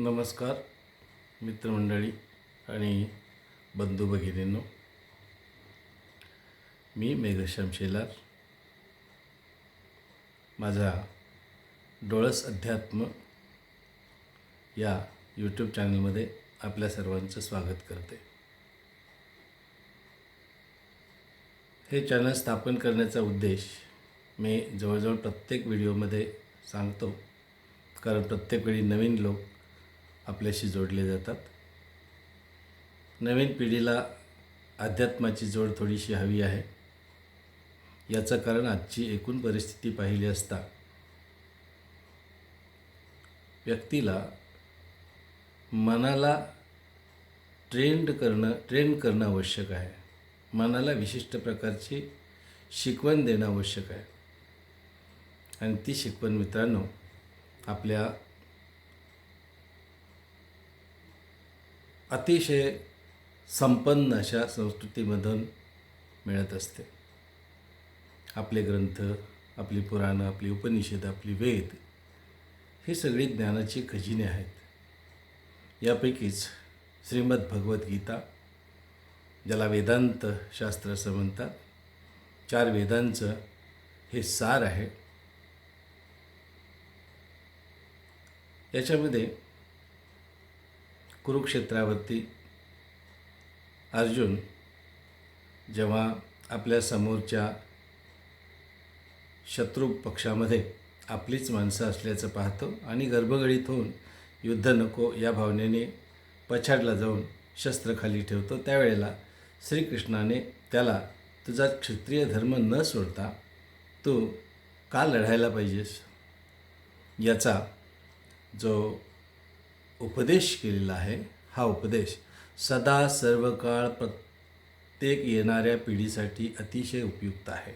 नमस्कार मित्रमंडळी आणि बंधू भगिनींनो, मी मेघश्याम शेलार. माझा डोळस अध्यात्म या यूट्यूब चॅनलमध्ये आपल्या सर्वांचं स्वागत करते. हे चॅनल स्थापन करण्याचा उद्देश मी जवळजवळ प्रत्येक व्हिडिओमध्ये सांगतो, कारण प्रत्येक वेळी नवीन लोक आपल्याशी जोडले जातात. नवीन पिढीला अध्यात्माची जोड थोडीशी हवी आहे. याचं कारण आजची एकूण परिस्थिती पाहिली असता व्यक्तीला मनाला ट्रेन करणं आवश्यक आहे. मनाला विशिष्ट प्रकारची शिकवण देणं आवश्यक आहे. आणि ती शिकवण मित्रांनो आपल्या अतिशय संपन्न अशा संस्कृतीमधून मिळत असते. आपले ग्रंथ, आपली पुराणं, आपली उपनिषद, आपली वेद ही सगळी ज्ञानाची खजिने आहेत. यापैकीच श्रीमद भगवद्गीता, ज्याला वेदांत शास्त्र असं म्हणतात, 4 वेदांचं हे सार आहे. याच्यामध्ये कुरुक्षेत्रावरती अर्जुन जेव्हा आपल्या समोरच्या शत्रू पक्षामध्ये आपलीच माणसं असल्याचं पाहतो आणि गर्भगडीत होऊन युद्ध नको या भावनेने पछाडला जाऊन शस्त्र खाली ठेवतो, त्यावेळेला श्रीकृष्णाने त्याला तुझा क्षत्रिय धर्म न सोडता तू का लढायला पाहिजेस याचा जो उपदेश केलेला आहे, हा उपदेश सदा सर्व काळ प्रत्येक येणाऱ्या पिढीसाठी अतिशय उपयुक्त आहे.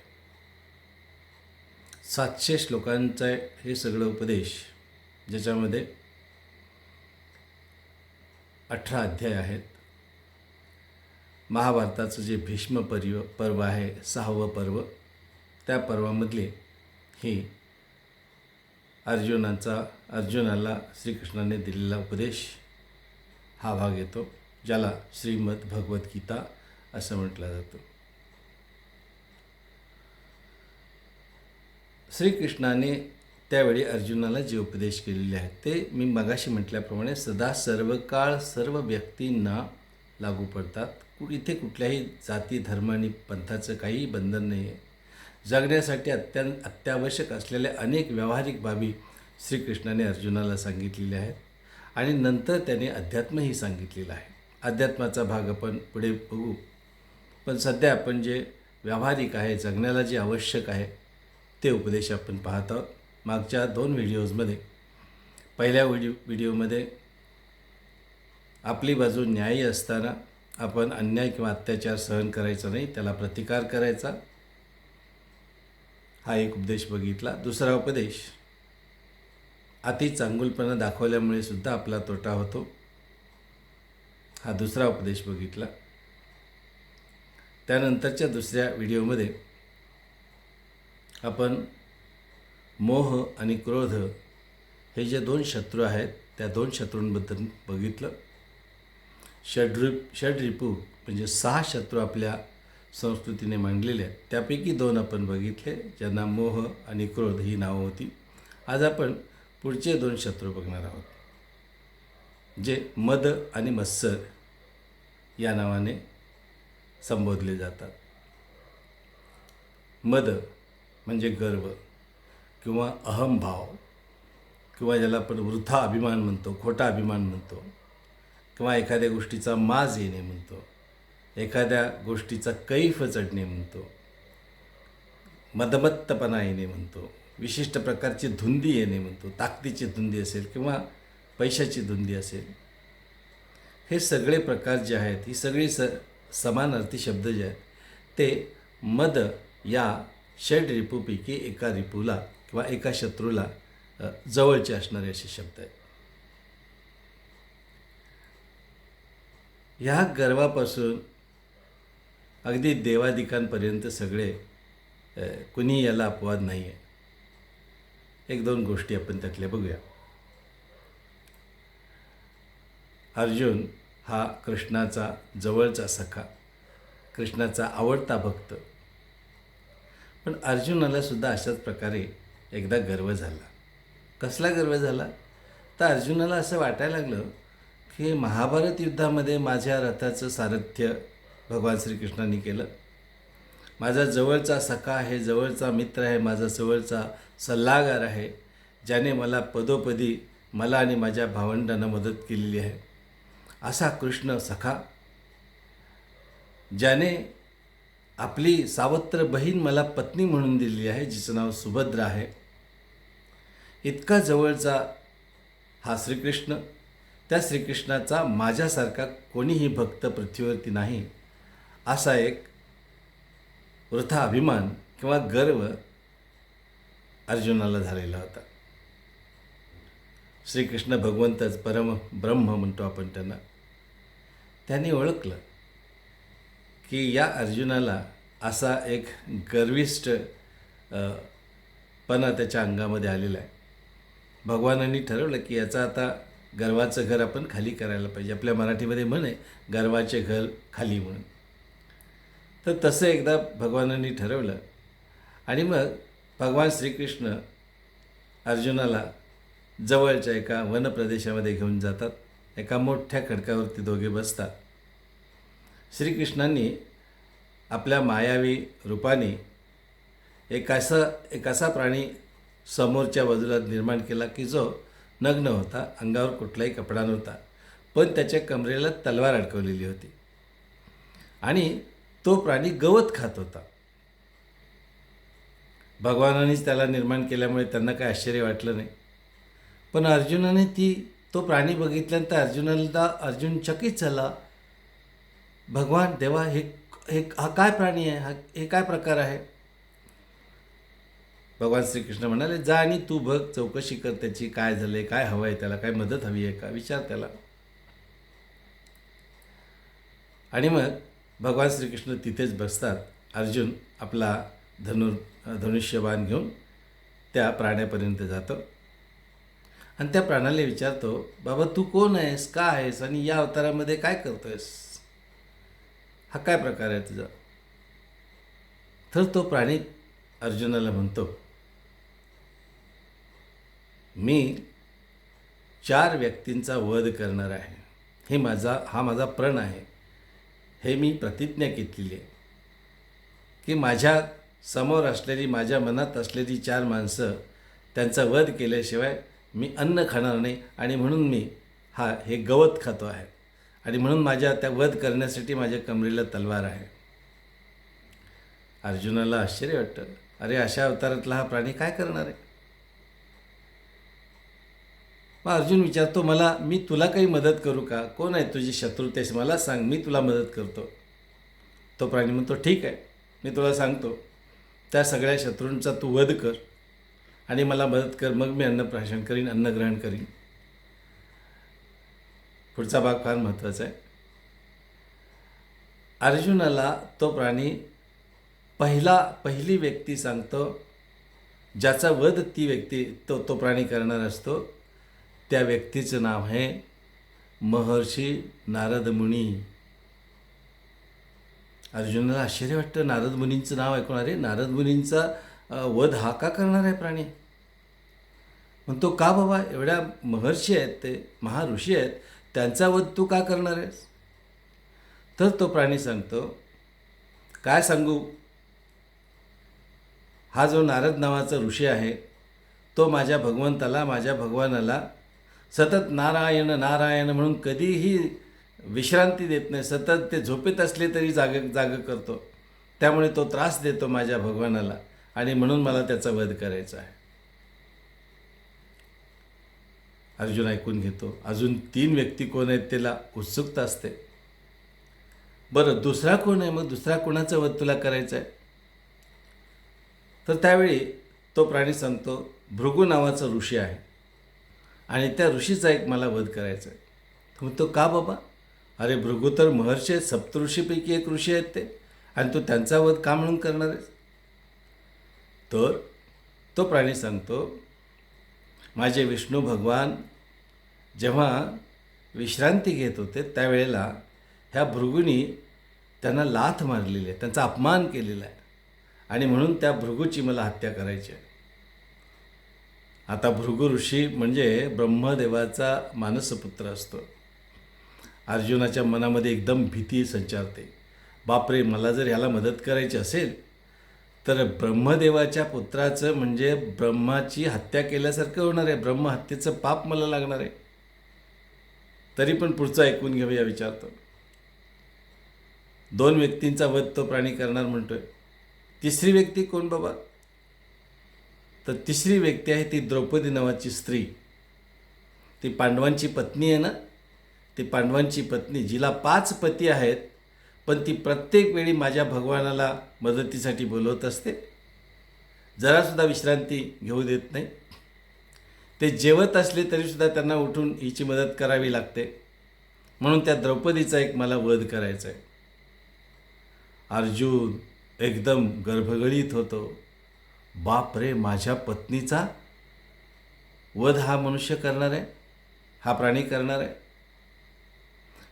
700 श्लोकांचा हे सगळं उपदेश, ज्याच्यामध्ये 18 अध्याय आहेत. महाभारताचं जे भीष्म पर्व आहे, 6वं पर्व, त्या पर्वामधले ही अर्जुनाला श्रीकृष्णाने दिलेला उपदेश हा भाग येतो, ज्याला श्रीमद भगवद्गीता असं म्हटलं जातं. श्रीकृष्णाने त्यावेळी अर्जुनाला जे उपदेश केलेले आहेत ते मी मगाशी म्हटल्याप्रमाणे सदा सर्व काळ सर्व व्यक्तींना लागू पडतात. इथे कुठल्याही जाती, धर्म आणि पंथाचं काहीही बंधन नाही आहे. जगण्यासाठी अत्यावश्यक असलेल्या अनेक व्यावहारिक बाबी श्रीकृष्णाने अर्जुनाला सांगितलेल्या आहेत आणि नंतर त्याने अध्यात्मही सांगितलेलं आहे. अध्यात्माचा भाग आपण पुढे बघू, पण सध्या आपण जे व्यावहारिक आहे, जगण्याला जे आवश्यक आहे ते उपदेश आपण पाहत आहोत. मागच्या 2 व्हिडिओजमध्ये, पहिल्या व्हिडिओमध्ये आपली बाजू न्यायी असताना आपण अन्याय किंवा अत्याचार सहन करायचा नाही, त्याला प्रतिकार करायचा, हा एक उपदेश बघितला. दुसरा उपदेश, अति चांगुलपणा दाखवल्यामुळे सुद्धा आपला तोटा होतो, हा दुसरा उपदेश बघितला. त्यानंतरच्या दुसऱ्या व्हिडिओमध्ये आपण मोह आणि क्रोध हे जे 2 शत्रू आहेत त्या 2 शत्रूंबद्दल बघितलं. षड्रिपू म्हणजे 6 शत्रू आपल्या संस्कृतीने मांडलेले आहेत, त्यापैकी 2 आपण बघितले, ज्यांना मोह आणि क्रोध ही नावं होती. आज आपण पुढचे 2 शत्रू बघणार आहोत, जे मद आणि मत्सर या नावाने संबोधले जातात. मद म्हणजे गर्व किंवा अहंभाव, किंवा ज्याला आपण वृथा अभिमान म्हणतो, खोटा अभिमान म्हणतो, किंवा एखाद्या गोष्टीचा माज येणे म्हणतो, एखाद्या गोष्टीचा कैफ चढणे म्हणतो, मदमत्तपणा येणे म्हणतो, विशिष्ट प्रकारची धुंदी येणे म्हणतो, ताकदीची धुंदी असेल किंवा पैशाची धुंदी असेल. हे सगळे प्रकार जे आहेत, ही सगळी समानार्थी शब्द जे आहेत ते मद या षड रिपूपैकी एका रिपूला किंवा एका शत्रूला जवळचे असणारे असे शब्द आहेत. ह्या गर्वापासून अगदी देवादिकांपर्यंत सगळे, कुणी याला अपवाद नाही आहे. 1-2 गोष्टी आपण त्यातल्या बघूया. अर्जुन हा कृष्णाचा जवळचा सखा, कृष्णाचा आवडता भक्त. पण अर्जुनाला सुद्धा अशाच प्रकारे एकदा गर्व झाला. कसला गर्व झाला? तर अर्जुनाला असं वाटायला लागलं की महाभारत युद्धामध्ये माझ्या रथाचं सारथ्य भगवान श्रीकृष्णांनी केलं. माझा जवळचा सखा आहे, जवळचा मित्र आहे, माझा जवळचा सल्लागार आहे, ज्याने मला पदोपदी मला आणि माझ्या भावंडांना मदत केलेली आहे, असा कृष्ण सखा, ज्याने आपली सावत्र बहीण मला पत्नी म्हणून दिलेली आहे, जिचं नाव सुभद्रा आहे, इतका जवळचा हा श्रीकृष्ण, त्या श्रीकृष्णाचा माझ्यासारखा कोणीही भक्त पृथ्वीवरती नाही, असा एक वृथा अभिमान किंवा गर्व अर्जुनाला झालेला होता. श्रीकृष्ण भगवंतच परम ब्रह्म म्हणतो आपण त्यांना. त्यांनी ओळखलं की या अर्जुनाला असा एक गर्विष्ठ पणा त्याच्या अंगामध्ये आलेला आहे. भगवानांनी ठरवलं की याचं आता गर्वाचं घर आपण खाली करायला पाहिजे. आपल्या मराठीमध्ये म्हण आहे, गर्वाचे घर खाली म्हणून. तर तसं एकदा भगवानांनी ठरवलं आणि मग भगवान श्रीकृष्ण अर्जुनाला जवळच्या एका वनप्रदेशामध्ये घेऊन जातात. एका मोठ्या खडकावरती दोघे बसतात. श्रीकृष्णांनी आपल्या मायावी रूपाने एक असा प्राणी समोरच्या बाजूला निर्माण केला की जो नग्न होता, अंगावर कुठलाही कपडा नव्हता, पण त्याच्या कमरेला तलवार अडकवलेली होती आणि तो प्राणी गवत खात होता. भगवानानेच त्याला निर्माण केल्यामुळे त्यांना काही आश्चर्य वाटलं नाही. पण अर्जुनाने तो प्राणी बघितल्यानंतर अर्जुन चकित झाला. भगवान देवा, हा काय प्राणी आहे, हे काय प्रकार आहे? भगवान श्रीकृष्ण म्हणाले, जा आणि तू बघ, चौकशी कर त्याची, काय झालं आहे, काय हवं आहे त्याला, काय मदत हवी आहे का, विचार त्याला. आणि मग भगवान श्रीकृष्ण तिथेच बसतात. अर्जुन आपला धनुष्यबाण घेऊन त्या प्राण्यापर्यंत जातो आणि त्या प्राण्याला विचारतो, बाबा तू कोण आहेस, का आहेस आणि या अवतारामध्ये काय करतोयस, हा काय प्रकार आहे तुझा? तर तो प्राणी अर्जुनाला म्हणतो, मी 4 व्यक्तींचा वध करणार आहे. हा माझा प्रण आहे. हे मी प्रतिज्ञा घेतलेली आहे की माझ्या समोर असलेली, माझ्या मनात असलेली 4 माणसं, त्यांचा वध केल्याशिवाय मी अन्न खाणार नाही आणि म्हणून मी हे गवत खातो आहे आणि म्हणून माझ्या त्या वध करण्यासाठी माझ्या कमरेला तलवार आहे. अर्जुनाला आश्चर्य वाटतं, अरे अशा अवतारातला हा प्राणी काय करणार आहे? मग अर्जुन विचारतो, मी तुला काही मदत करू का? कोण आहे तुझी शत्रू तेच मला सांग, मी तुला मदत करतो. तो प्राणी म्हणतो, ठीक आहे, मी तुला सांगतो, त्या सगळ्या शत्रूंचा तू वध कर आणि मला मदत कर, मग मी अन्नप्राशन करीन, अन्नग्रहण करीन. पुढचा भाग फार महत्त्वाचा आहे. अर्जुनाला तो प्राणी पहिली व्यक्ती सांगतो, ज्याचा वध ती व्यक्ती तो प्राणी करणार असतो. त्या व्यक्तीचं नाव आहे महर्षी नारद मुनी. अर्जुनाला आश्चर्य वाटतं, नारद मुनींचं नाव ऐकून, अरे नारद मुनींचा वध हा का करणार आहे प्राणी? म्हणतो, का बाबा, एवढ्या महर्षी आहेत, ते महाऋषी आहेत, त्यांचा वध तू का करणार आहेस? तर तो प्राणी सांगतो, काय सांगू, हा जो नारद नावाचा ऋषी आहे, तो माझ्या भगवानाला सतत नारायण नारायण म्हणून कधीही विश्रांती देत नाही. सतत ते झोपेत असले तरी जाग करतो. त्यामुळे तो त्रास देतो माझ्या भगवानाला आणि म्हणून मला त्याचा वध करायचा आहे. अर्जुन ऐकून घेतो. अजून 3 व्यक्ती कोण आहेत त्याला उत्सुकता असते. बरं, दुसरा कोण आहे? मग दुसरा कोणाचा वध तुला करायचा आहे? तर त्यावेळी तो प्राणी सांगतो, भृगू नावाचा ऋषी आहे आणि त्या ऋषीचा एक मला वध करायचा आहे. तो म्हणतो, का बाबा? अरे भृगू तर महर्षी आहेत, सप्तऋषीपैकी एक ऋषी आहेत ते, आणि तो त्यांचा वध का म्हणून करणार आहेस? तर तो प्राणी सांगतो, माझे विष्णू भगवान जेव्हा विश्रांती घेत होते त्यावेळेला ह्या भृगूनी त्यांना लाथ मारलेली आहे, त्यांचा अपमान केलेला आहे आणि म्हणून त्या भृगूची मला हत्या करायची आहे. आता भृगू ऋषी म्हणजे ब्रह्मदेवाचा मानसपुत्र असतो. अर्जुनाच्या मनामध्ये एकदम भीती संचारते. बापरे, मला जर ह्याला मदत करायची असेल तर ब्रह्मदेवाच्या पुत्राचं म्हणजे ब्रह्माची हत्या केल्यासारखं होणार आहे, ब्रह्महत्येचं पाप मला लागणार आहे. तरी पण पुढचं ऐकून घेऊया विचारतो. 2 व्यक्तींचा वध तो प्राणी करणार म्हणतोय. तिसरी व्यक्ती कोण बाबा? तर तिसरी व्यक्ती आहे ती द्रौपदी नावाची स्त्री. ती पांडवांची पत्नी आहे ना, ती पांडवांची पत्नी जिला 5 पती आहेत, पण ती प्रत्येक वेळी माझ्या भगवानाला मदतीसाठी बोलवत असते, जरासुद्धा विश्रांती घेऊ देत नाही. ते जेवत असले तरीसुद्धा त्यांना उठून हिची मदत करावी लागते. म्हणून त्या द्रौपदीचा एक मला वध करायचा आहे. अर्जुन एकदम गर्भगळीत होतो. बाप रे, माझ्या पत्नीचा वध हा मनुष्य करणार आहे, हा प्राणी करणार आहे.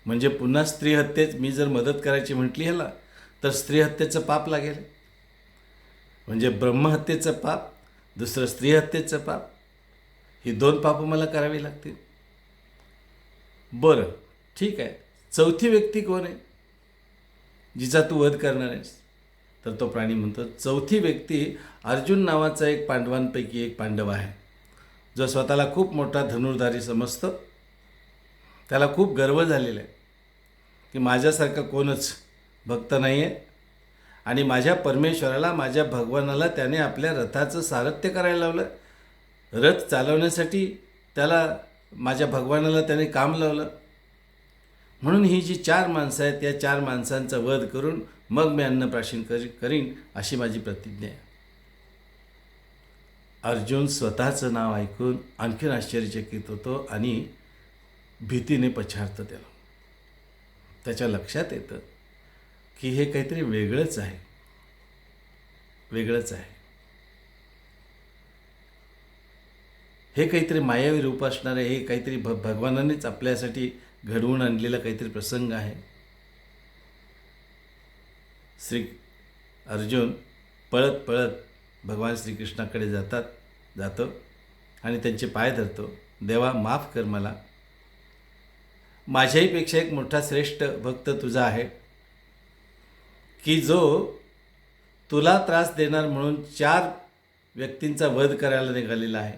म्हणजे पुन्हा स्त्री हत्येच मी जर मदत करायची म्हटली ह्याला तर स्त्री हत्येचं पाप लागेल. म्हणजे ब्रह्महत्येचं पाप, दुसरं स्त्री हत्येचं पाप, ही 2 पापं मला करावी लागतील. बरं ठीक आहे, चौथी व्यक्ती कोण आहे जिचा तू वध करणार आहेस? तर तो प्राणी म्हणतो चौथी व्यक्ती अर्जुन नावाचा एक पांडवांपैकी एक पांडव आहे, जो स्वतःला खूप मोठा धनुर्धारी समजतो. त्याला खूप गर्व झालेला आहे की माझ्यासारखा कोणच भक्त नाही आहे आणि माझ्या परमेश्वराला, माझ्या भगवानाला त्याने आपल्या रथाचं सारथ्य करायला लावलं. रथ चालवण्यासाठी त्याला, माझ्या भगवानाला त्याने काम लावलं. म्हणून ही जी 4 माणसं आहेत, त्या 4 माणसांचा वध करून मग मी अन्नप्राशन करीन अशी माझी प्रतिज्ञा आहे. अर्जुन स्वतःचं नाव ऐकून आणखीन आश्चर्यचकित होतो आणि भीतीने पछाडतं. त्याच्या लक्षात येतं की हे काहीतरी वेगळंच आहे, वेगळंच आहे. हे काहीतरी मायावी रूप असणार आहे, हे काहीतरी भगवानानेच आपल्यासाठी घडवून आणलेला काहीतरी प्रसंग आहे. अर्जुन पळत पळत भगवान श्रीकृष्णाकडे जातो आणि त्यांचे पाय धरतो. देवा, माफ कर मला, माझ्याहीपेक्षा एक मोठा श्रेष्ठ भक्त तुझा आहे की जो तुला त्रास देणार म्हणून 4 व्यक्तींचा वध करायला निघालेला आहे.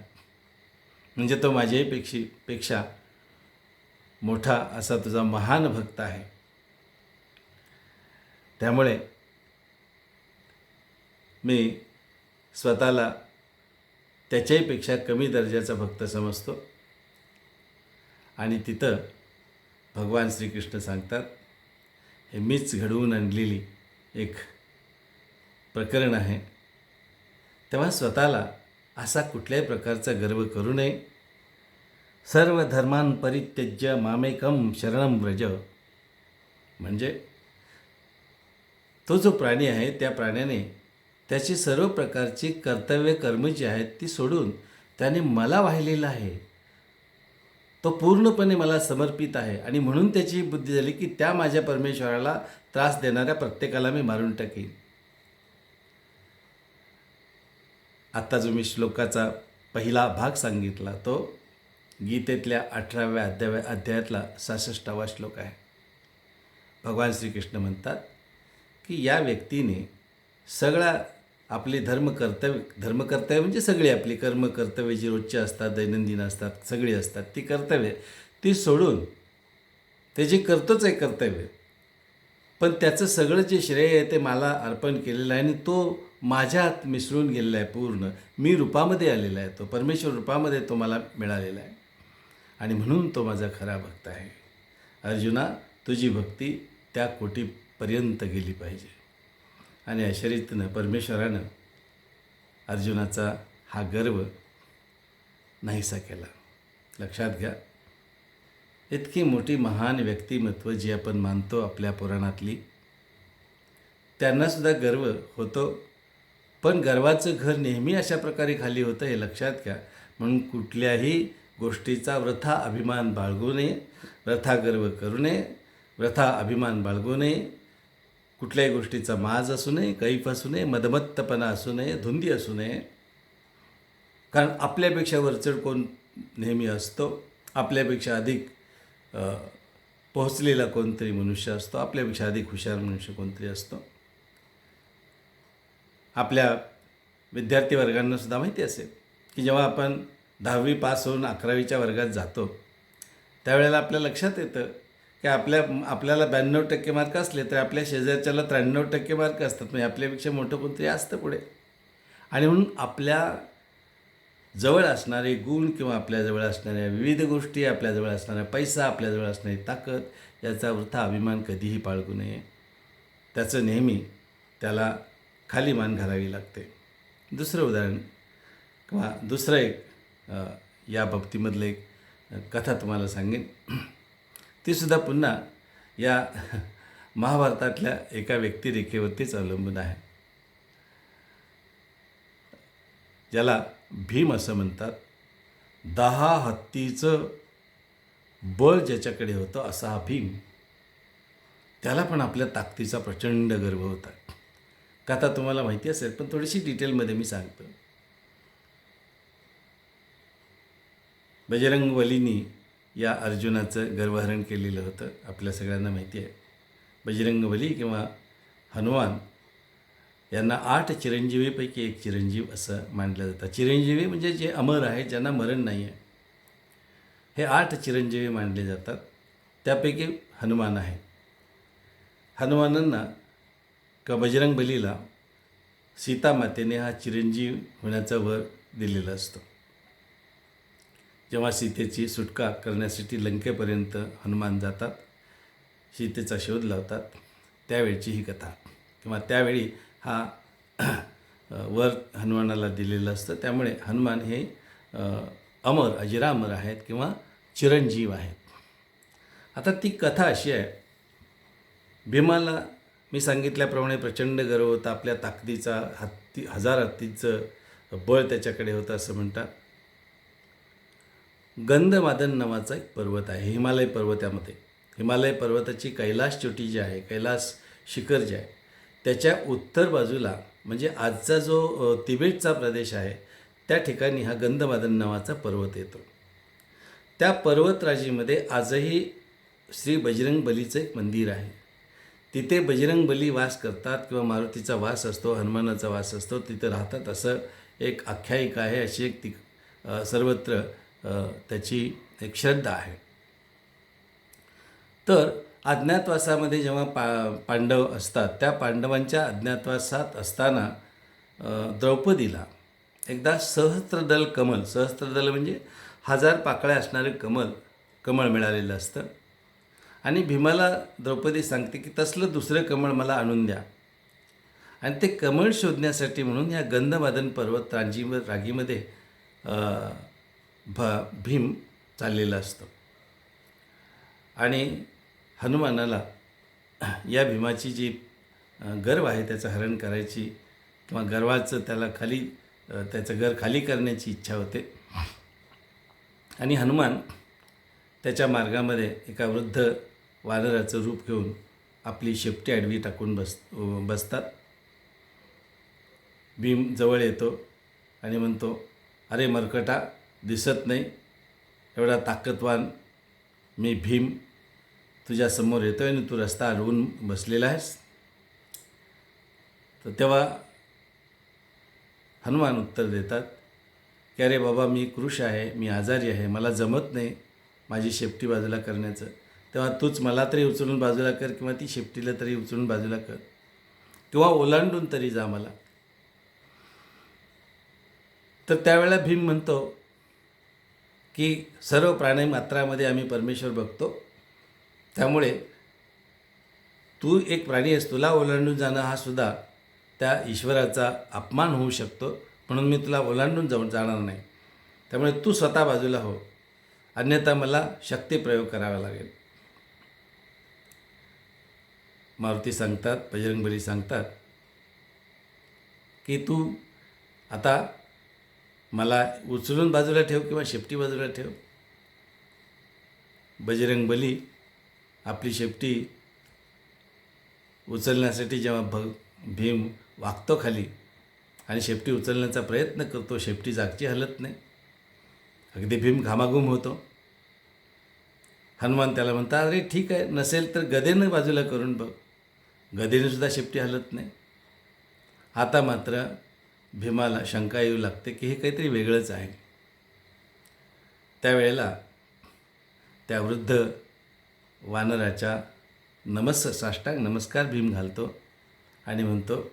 म्हणजे तो माझ्याहीपेक्षा मोठा असा तुझा महान भक्त आहे. त्यामुळे मी स्वतःला त्याच्याहीपेक्षा कमी दर्जाचा भक्त समजतो. आणि तिथं भगवान श्रीकृष्ण सांगतात, हे मीच घडवून आणलेली एक प्रकरण आहे. तेव्हा स्वतःला असा कुठल्याही प्रकारचा गर्व करू नये. सर्व धर्मान् परित्यज्य मामेकं शरणं व्रज. म्हणजे तो जो प्राणी आहे त्या प्राण्याने त्याची सर्व प्रकारची कर्तव्य कर्म जी आहेत ती सोडून त्याने मला वाहिलेला आहे. तो पूर्णपणे मला समर्पित आहे आणि म्हणून त्याची बुद्धी झाली की त्या माझ्या परमेश्वराला त्रास देणाऱ्या प्रत्येकाला मी मारून टाकीन. आत्ता जो मी श्लोकाचा पहिला भाग सांगितला तो गीतेतल्या 18व्या अध्यायातला 66वा श्लोक आहे. भगवान श्रीकृष्ण म्हणतात की या व्यक्तीने सगळा आपली धर्मकर्तव्य म्हणजे सगळी आपली कर्तव्य जी रोजची असतात, दैनंदिन असतात, सगळी असतात, ती कर्तव्य ती सोडून ते जे करतोच आहे कर्तव्य, पण त्याचं सगळं जे श्रेय आहे ते मला अर्पण केलेलं आहे आणि तो माझ्यात मिसळून गेलेला आहे. पूर्ण मी रूपामध्ये आलेला आहे, तो परमेश्वर रूपामध्ये तो मला मिळालेला आहे आणि म्हणून तो माझा खरा भक्त आहे. अर्जुना, तुझी भक्ती त्या कोटीपर्यंत गेली पाहिजे. आणि अशा रीतीनं परमेश्वरानं अर्जुनाचा हा गर्व नाहीसा केला. लक्षात घ्या, इतकी मोठी महान व्यक्तिमत्व जी आपण मानतो आपल्या पुराणातली, त्यांनासुद्धा गर्व होतो, पण गर्वाचं घर नेहमी अशा प्रकारे खाली होतं हे लक्षात घ्या. म्हणून कुठल्याही गोष्टीचा वृथा अभिमान बाळगू नये, वृथा गर्व करू नये, वृथा अभिमान बाळगू नये, कुठल्याही गोष्टीचा माज असू नये, कैफ असू नये, मदमत्तपणा असू नये, धुंदी असू नये. कारण आपल्यापेक्षा वरचढ कोण नेहमी असतो, आपल्यापेक्षा अधिक पोहोचलेला कोणतरी मनुष्य असतो, आपल्यापेक्षा अधिक हुशार मनुष्य कोणतरी असतो. आपल्या विद्यार्थी वर्गांनासुद्धा माहिती असेल की जेव्हा आपण 10वी पास होऊन 11वीच्या वर्गात जातो त्यावेळेला आपल्या लक्षात येतं की आपल्याला 92% मार्क असले तर आपल्या शेजारच्याला 93% मार्क असतात. म्हणजे आपल्यापेक्षा मोठं कोणतरी असतं पुढे. आणि म्हणून आपल्या जवळ असणारे गुण किंवा आपल्याजवळ असणाऱ्या विविध गोष्टी, आपल्याजवळ असणारा पैसा, आपल्याजवळ असणारी ताकद याचा वृथा अभिमान कधीही बाळगू नये. त्याचं नेहमी त्याला खाली मान घालावी लागते. दुसरं उदाहरण किंवा दुसरं एक या बाबतीमधलं एक कथा तुम्हाला सांगेन. तीसुद्धा पुन्हा या महाभारतातल्या एका व्यक्तिरेखेवरतीच अवलंबून आहे, ज्याला भीम असं म्हणतात. 10 हत्तीचं बळ ज्याच्याकडे होतं असा हा भीम. त्याला पण आपल्या ताकदीचा प्रचंड गर्व होता. कथा तुम्हाला माहिती असेल पण थोडीशी डिटेलमध्ये मी सांगतो. बजरंगबलीनी या अर्जुनाचं गर्वहरण केलेलं होतं, आपल्या सगळ्यांना माहिती आहे. बजरंगबली किंवा हनुमान यांना 8 चिरंजीवीपैकी एक चिरंजीव असं मानलं जातं. चिरंजीवी म्हणजे जे अमर आहे, ज्यांना मरण नाही आहे, हे 8 चिरंजीवी मानले जातात. त्यापैकी हनुमान आहे. हनुमानांना किंवा बजरंगबलीला सीतामातेने हा चिरंजीव होण्याचा वर दिलेला असतो. जेव्हा सीतेची सुटका करण्यासाठी लंकेपर्यंत हनुमान जातात, सीतेचा शोध लावतात, त्यावेळची ही कथा किंवा त्यावेळी हा वर हनुमानाला दिलेलं असतं. त्यामुळे हनुमान हे अमर, अजरामर आहेत किंवा चिरंजीव आहेत. आता ती कथा अशी आहे, भीमाला मी सांगितल्याप्रमाणे प्रचंड गर्व होता. आपल्या ताकदीचा 1000 हत्तीचं बळ त्याच्याकडे होतं असं म्हणतात. गंधमादन नावाचा एक पर्वत आहे हिमालय पर्वतामध्ये. हिमालय पर्वताची कैलास चोटी जी आहे, कैलास शिखर जे आहे, त्याच्या उत्तर बाजूला म्हणजे आजचा जो तिबेटचा प्रदेश आहे त्या ठिकाणी हा गंधमादन नावाचा पर्वत येतो. त्या पर्वतराजीमध्ये आजही श्री बजरंगबलीचं एक मंदिर आहे. तिथे बजरंगबली वास करतात किंवा मारुतीचा वास असतो, हनुमानाचा वास असतो, तिथं राहतात असं एक आख्यायिका आहे. अशी एक सर्वत्र त्याची एक श्रद्धा आहे. तर अज्ञातवासामध्ये जेव्हा पांडव असतात, त्या पांडवांच्या अज्ञातवासात असताना द्रौपदीला एकदा सहस्त्रदल कमल, सहस्त्रदल म्हणजे 1000 पाकळ्या असणारे कमळ मिळालेलं असतं. आणि भीमाला द्रौपदी सांगते की तसलं दुसरं कमळ मला आणून द्या. आणि ते कमळ शोधण्यासाठी म्हणून या गंधमादन पर्वत रागीमध्ये भीम चाललेला असतो. आणि हनुमानाला या भीमाची जी गर्व आहे त्याचं हरण करायची किंवा गर्वाचं त्याचं घर खाली करण्याची इच्छा होते. आणि हनुमान त्याच्या मार्गामध्ये एका वृद्ध वानराचं रूप घेऊन आपली शेपटी आडवी टाकून बसतात. भीम जवळ येतो आणि म्हणतो, अरे मरकटा, दिसत नाही एवढा ताकदवान मी भीम तुझ्यासमोर येतो आहे आणि तू रस्ता अडवून बसलेला आहेस. तर तेव्हा हनुमान उत्तर देतात की अरे बाबा, मी कृश आहे, मी आजारी आहे, मला जमत नाही माझी शेपटी बाजूला करण्याचं. तेव्हा तूच मला तरी उचलून बाजूला कर किंवा ती शेपटीला तरी उचलून बाजूला कर किंवा ओलांडून तरी जा मला. तर त्यावेळेला भीम म्हणतो की सर्व प्राणी मात्रामध्ये आम्ही परमेश्वर बघतो, त्यामुळे तू एक प्राणी आहेस, तुला ओलांडून जाणं हा सुद्धा त्या ईश्वराचा अपमान होऊ शकतो, म्हणून मी तुला ओलांडून जाणार नाही. त्यामुळे तू स्वतः बाजूला हो, अन्यथा मला शक्तिप्रयोग करावा लागेल. मारुती सांगतात, बजरंगबली सांगतात की तू आता मला उचलून बाजूला ठेव किंवा शेपटी बाजूला ठेव, बजरंगबली आपली शेपटी उचलण्यासाठी जेव्हा भीम वाकतो खाली आणि शेपटी उचलण्याचा प्रयत्न करतो, शेपटी जागची हलत नाही. अगदी भीम घामाघूम होतो. हनुमान त्याला म्हणतात, अरे ठीक आहे, नसेल तर गदेनं बाजूला करून बघ. गदेनेसुद्धा शेपटी हलत नाही. आता मात्र भीमाला शंका येऊ लागते की हे काहीतरी वेगळंच आहे. त्यावेळेला त्या वृद्ध वानराच्या साष्टांग नमस्कार भीम घालतो आणि म्हणतो,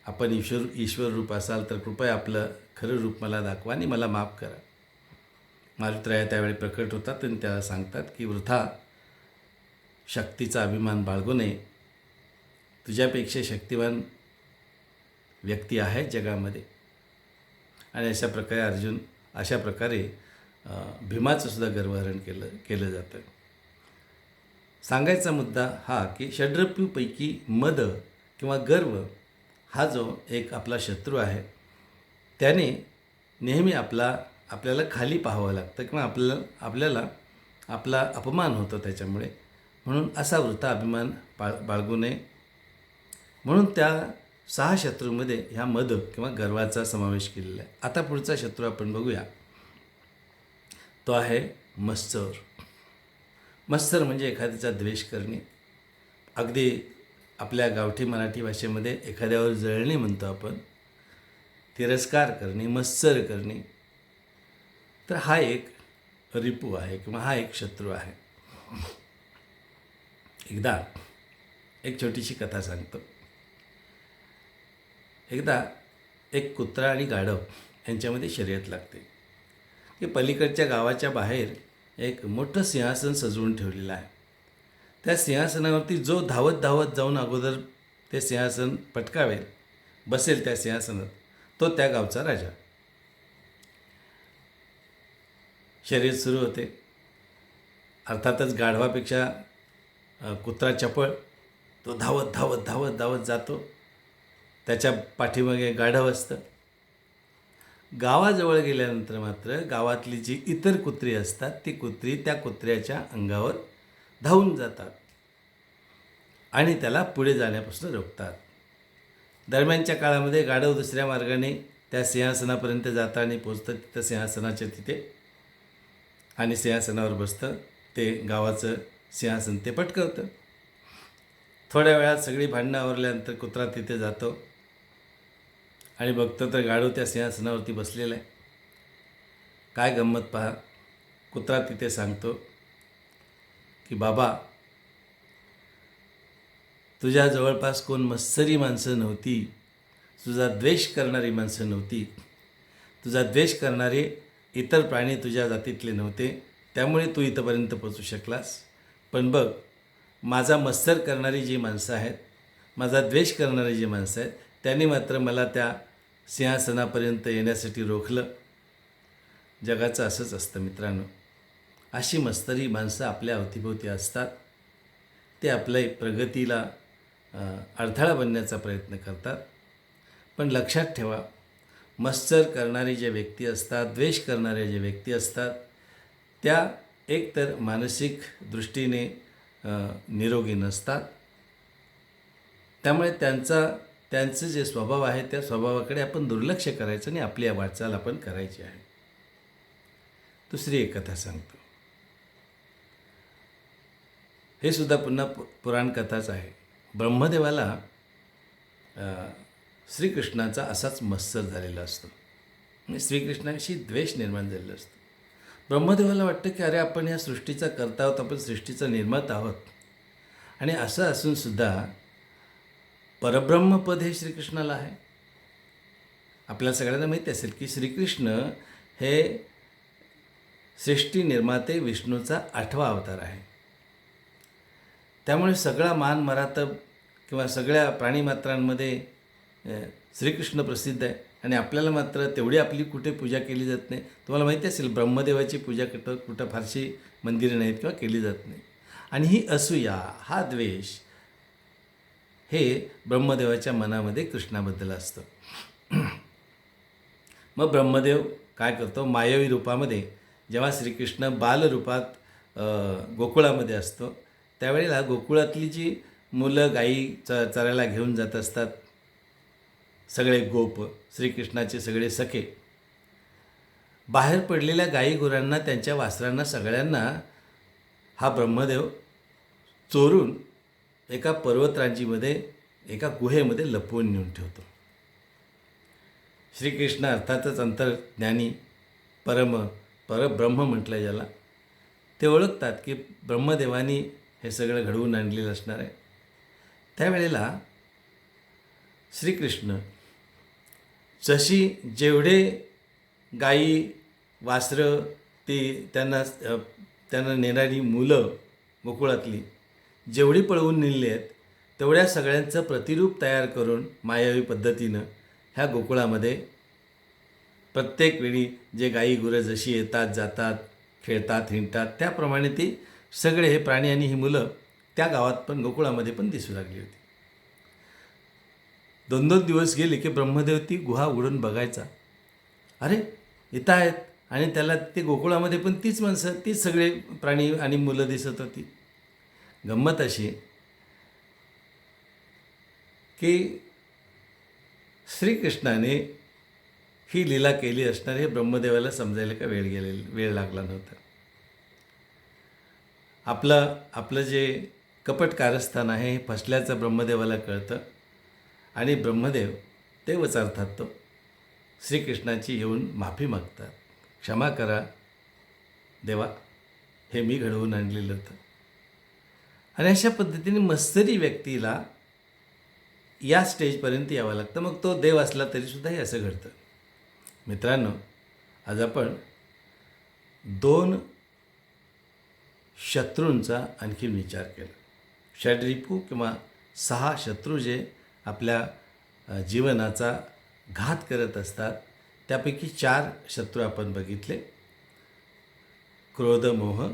आपण ईश्वर रूप असाल तर कृपया आपलं खरं रूप मला दाखवा आणि मला माफ करा. मारुतराया त्यावेळी प्रकट होतात आणि त्याला सांगतात की वृथा शक्तीचा अभिमान बाळगू नये. तुझ्यापेक्षा शक्तिवान व्यक्ती आहे जगामध्ये. आणि अशा प्रकारे भीमाचं सुद्धा गर्वहरण केलं जातं. सांगायचा मुद्दा हा की षड्रप्यूपैकी मद किंवा गर्व हा जो एक आपला शत्रू आहे, त्याने नेहमी आपल्याला खाली पाहावं लागतं किंवा आपल्याला आपला अपमान होतो त्याच्यामुळे. म्हणून असा वृथा अभिमान बाळगू नये. म्हणून त्या 6 शत्रूमध्ये ह्या मद किंवा गर्वाचा समावेश केलेला आहे. आता पुढचा शत्रू आपण बघूया. तो आहे मत्सर. मत्सर म्हणजे एखाद्याचा द्वेष करणे. अगदी आपल्या गावठी मराठी भाषेमध्ये एखाद्यावर जळणे म्हणतो आपण. तिरस्कार करणे, मत्सर करणे. तर हा एक रिपू आहे किंवा हा एक शत्रू आहे. एकदा एक छोटीशी कथा सांगतो. एकदा एक कुत्रा आणि गाढव यांच्यामध्ये शर्यत लागते की पलीकडच्या गावाच्या बाहेर एक मोठं सिंहासन सजवून ठेवलेलं आहे. त्या सिंहासनावरती जो धावत धावत जाऊन अगोदर ते सिंहासन पटकावेल, बसेल त्या सिंहासनात, तो त्या गावचा राजा. शर्यत सुरू होते. अर्थातच गाढवापेक्षा कुत्रा चपळ. तो धावत धावत धावत धावत जातो. त्याच्या पाठीमागे गाढव असतं. गावाजवळ गेल्यानंतर मात्र गावातली जी इतर कुत्री असतात ती कुत्री त्या कुत्र्याच्या अंगावर धावून जातात आणि त्याला पुढे जाण्यापासून रोखतात. दरम्यानच्या काळामध्ये गाढव दुसऱ्या मार्गाने त्या सिंहासनापर्यंत जातं आणि पोचतं तिथं सिंहासनाच्या तिथे आणि सिंहासनावर बसतं. ते गावाचं सिंहासन ते पटकवतं. थोड्या वेळात सगळी भांडणं आवरल्यानंतर कुत्रा तिथे जातो आणि बघतो तर गाढव त्या सिंहासनावरती बसलेला आहे. काय गंमत पहा. कुत्रा तिथे सांगतो की बाबा, तुझ्या जवळपास कोण मत्सरी माणसं नव्हती, तुझा द्वेष करणारी माणसं नव्हती, तुझा द्वेष करणारे इतर प्राणी तुझ्या जातीतले नव्हते, त्यामुळे तू इथंपर्यंत पोचू शकलास. पण बघ, माझा मत्सर करणारी जी माणसं आहेत, माझा द्वेष करणारी जी माणसं आहेत, त्यांनी मात्र मला त्या सिंहासनापर्यंत येण्यासाठी रोखलं. जगाचं असंच असतं मित्रांनो. अशी मत्सरी माणसं आपल्या अवतीभोवती असतात. ते आपल्या प्रगतीला अडथळा बनण्याचा प्रयत्न करतात. पण लक्षात ठेवा, मत्सर करणारे जे व्यक्ती असतात, द्वेष करणारे जे व्यक्ती असतात, त्या एकतर मानसिक दृष्टीने निरोगी नसतात. त्यामुळे त्यांचं जे स्वभाव आहे त्या स्वभावाकडे आपण दुर्लक्ष करायचं आणि आपली वाटचाल आपण करायची आहे. दुसरी एक कथा सांगतो. हे सुद्धा पुन्हा पुराण कथाच आहे. ब्रह्मदेवाला श्रीकृष्णाचा असाच मत्सर झालेला असतो. म्हणजे श्रीकृष्णाशी द्वेष निर्माण झालेला असतो. ब्रह्मदेवाला वाटतं की अरे, आपण या सृष्टीचा करता आहोत, आपण सृष्टीचा निर्माता आहोत. आणि असं असूनसुद्धा परब्रह्मपद हे श्रीकृष्णाला आहे. आपल्याला सगळ्यांना माहिती असेल की श्रीकृष्ण हे सृष्टी निर्माते विष्णूचा 8वा अवतार आहे. त्यामुळे सगळा मान मरातब किंवा सगळ्या प्राणीमात्रांमध्ये श्रीकृष्ण प्रसिद्ध आहे. आणि आपल्याला मात्र तेवढी आपली कुठे पूजा केली जात नाही. तुम्हाला माहिती असेल ब्रह्मदेवाची पूजा कुठं फारशी मंदिरं नाहीत किंवा केली जात नाही. आणि ही असूया, हा द्वेष हे ब्रह्मदेवाच्या मनामध्ये कृष्णाबद्दल असतं. मग ब्रह्मदेव काय करतो, मायावी रूपामध्ये जेव्हा श्रीकृष्ण बालरूपात गोकुळामध्ये असतो, त्यावेळेला गोकुळातली जी मुलं गायी चरायला घेऊन जात असतात, सगळे गोप, श्रीकृष्णाचे सगळे सखे, बाहेर पडलेल्या गायी गुरांना, त्यांच्या वासरांना, सगळ्यांना हा ब्रह्मदेव चोरून एका पर्वतरांजीमध्ये, एका गुहेमध्ये लपवून नेऊन ठेवतो. श्रीकृष्ण अर्थातच अंतर्ज्ञानी, परब्रह्म म्हटलं ज्याला, ते ओळखतात की ब्रह्मदेवानी हे सगळं घडवून आणलेलं असणार आहे. त्यावेळेला श्रीकृष्ण जशी जेवढे गायी, वासरं, त्यांना नेणारी मुलं गोकुळातली जेवढी पळवून नेली आहेत, तेवढ्या सगळ्यांचं प्रतिरूप तयार करून मायावी पद्धतीनं ह्या गोकुळामध्ये प्रत्येक वेळी जे गायी गुरं जशी येतात, जातात, खेळतात, हिंडतात, त्याप्रमाणे ती सगळे हे प्राणी आणि ही मुलं त्या गावात पण, गोकुळामध्ये पण दिसू लागली होती. 2-2 दिवस गेले की ब्रह्मदेव ती गुहा उघडून बघायचा. अरे, इथं आहेत, आणि त्याला ते गोकुळामध्ये पण तीच माणसं, तीच सगळे प्राणी आणि मुलं दिसत होती. गंमत अशी की श्रीकृष्णाने ही लीला केली असणार, हे ब्रह्मदेवाला समजायला का वेळ लागला नव्हता. आपलं जे कपट कारस्थान आहे हे फसल्याचं ब्रह्मदेवाला कळतं, आणि ब्रह्मदेव तेवच अर्थात तो श्रीकृष्णाची येऊन माफी मागतात. क्षमा करा देवा, हे मी घडवून आणलेलं होतं. आणि अशा पद्धतीने मत्सरी व्यक्तीला या स्टेजपर्यंत यावं लागतं. मग तो देव असला तरीसुद्धा हे असं घडतं. मित्रांनो, आज आपण 2 शत्रूंचा आणखी विचार केला. षड्रिपू किंवा 6 शत्रू जे आपल्या जीवनाचा घात करत असतात, त्यापैकी 4 शत्रू आपण बघितले. क्रोध, मोह,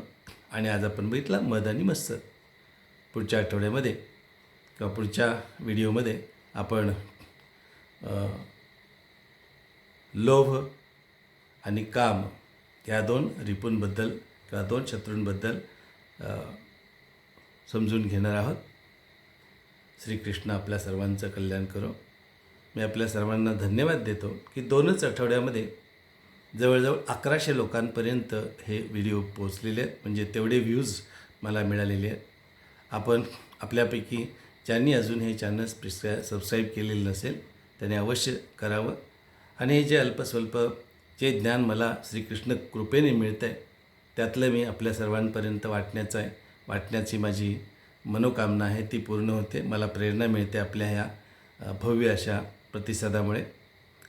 आणि आज आपण बघितला मद आणि मत्सर. पुढच्या आठवड्यामध्ये किंवा पुढच्या व्हिडिओमध्ये आपण लोभ आणि काम या 2 रिपूंबद्दल किंवा 2 शत्रूंबद्दल समजून घेणार आहोत. श्रीकृष्ण आपल्या सर्वांचं कल्याण करो. मी आपल्या सर्वांना धन्यवाद देतो की 2च आठवड्यामध्ये जवळजवळ 1100 लोकांपर्यंत हे व्हिडिओ पोचलेले आहेत, म्हणजे तेवढे व्ह्यूज मला मिळालेले आहेत. आपण आपल्यापैकी ज्यांनी अजून हे चॅनल सबस्क्राईब केलेलं नसेल त्याने अवश्य करावं. आणि हे जे अल्पस्वल्प जे ज्ञान मला श्रीकृष्ण कृपेने मिळतं आहे, त्यातलं मी आपल्या सर्वांपर्यंत वाटण्याची माझी मनोकामना आहे, ती पूर्ण होते. मला प्रेरणा मिळते आपल्या ह्या भव्य अशा प्रतिसादामुळे.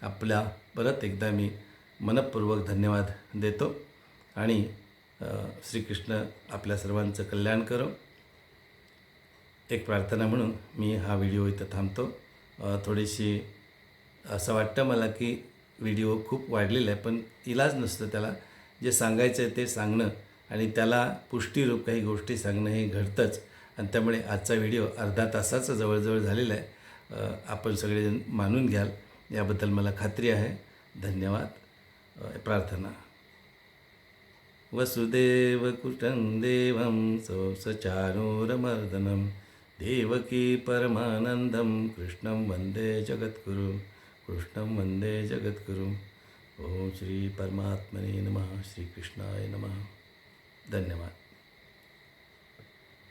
आपला परत एकदा मी मनःपूर्वक धन्यवाद देतो, आणि श्रीकृष्ण आपल्या सर्वांचं कल्याण करो. एक प्रार्थना म्हणून मी हा व्हिडिओ इथं थांबतो. थोडीशी असं वाटतं मला की व्हिडिओ खूप वाढलेला आहे, पण इलाज नसतं त्याला. जे सांगायचं आहे ते सांगणं आणि त्याला पुष्टीरूप काही गोष्टी सांगणं हे घडतंच, आणि त्यामुळे आजचा व्हिडिओ अर्धा तासाचा जवळजवळ झालेला आहे. आपण सगळेजण मानून घ्याल याबद्दल मला खात्री आहे. धन्यवाद. प्रार्थना. वसुदेव कुटं देवं सचानूरमर्दनं देवकी परमानंदं कृष्णं वंदे जगद्गुरुं. कृष्णं वंदे जगद्गुरुं. ओम श्री परमात्मने नमः. श्रीकृष्णाय नमः. धन्यवाद.